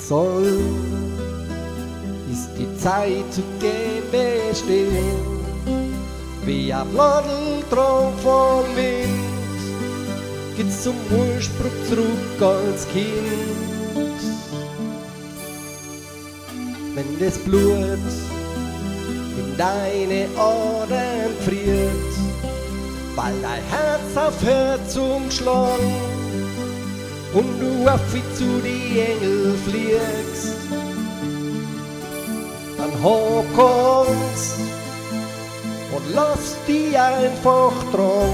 soll, ist die Zeit zu gehen bestimmt, wie ein Bladeltraum vom Wind, geht's zum Ursprung zurück als Kind. Wenn das Blut in deine Adern friert, weil dein Herz aufhört zum Schlagen und du auf wie zu die Engel fliegst, dann hab keine Angst und lass dich einfach dran,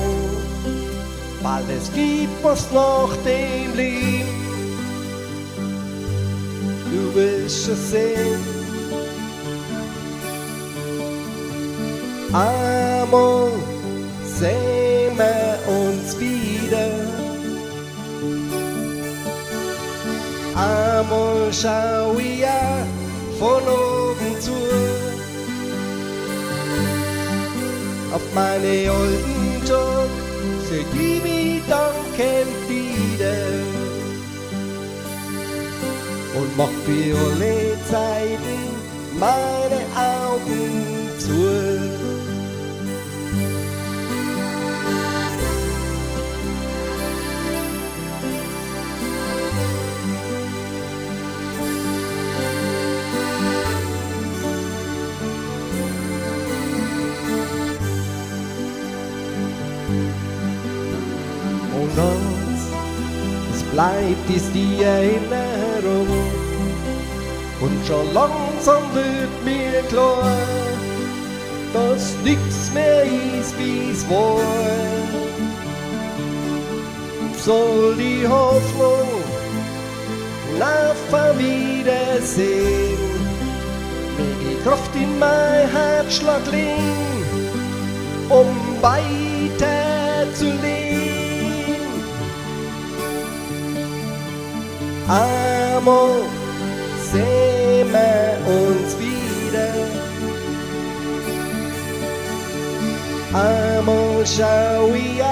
weil es gibt was nach dem Leben. Du wirst schon sehen, einmal sehen wir uns wieder, einmal schau ich von oben zu, auf meine alten Tage, für die mich danken wieder, und mach für alle Zeiten meine Augen zu. Und es bleibt ist die Erinnerung, und schon langsam wird mir klar, dass nichts mehr ist, wie's war. Soll die Hoffnung auf ein Wiedersehen mir die Kraft in mein Herzschlag legen, um weiter zu leben. Einmal sehen wir uns wieder, einmal schau ich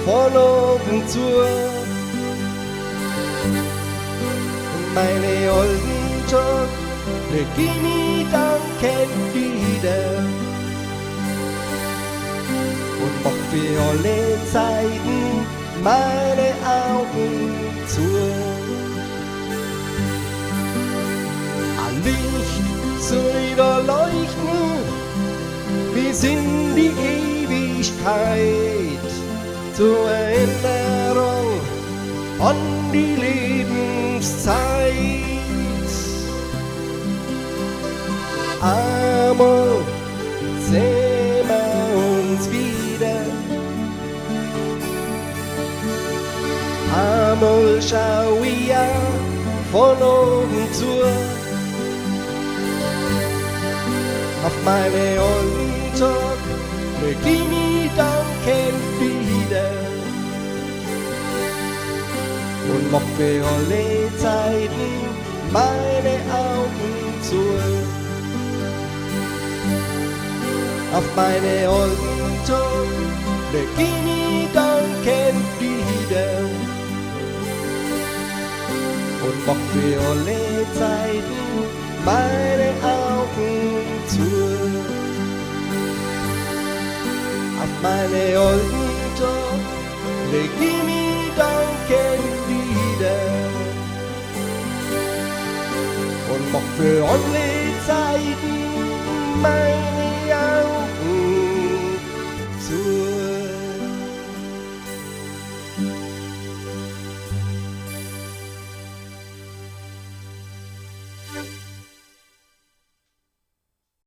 von oben zu, meine alten Tage beginn ich danken wieder und mach für alle Zeiten meine Augen zu. Ein Licht soll da leuchten bis in die Ewigkeit, zur Erinnerung an die Lebenszeit. Einmal sehen wir uns wieder, einmal schau ich von oben zu, auf meine alten Tage beginn ich danken wieder und mach für alle Zeiten meine Augen zu. Auf meine alten Tage beginn ich danken wieder und mach für alle Zeiten meine Augen zu. Auf meine alten Tage beginn ich danken wieder und mach für alle Zeiten meine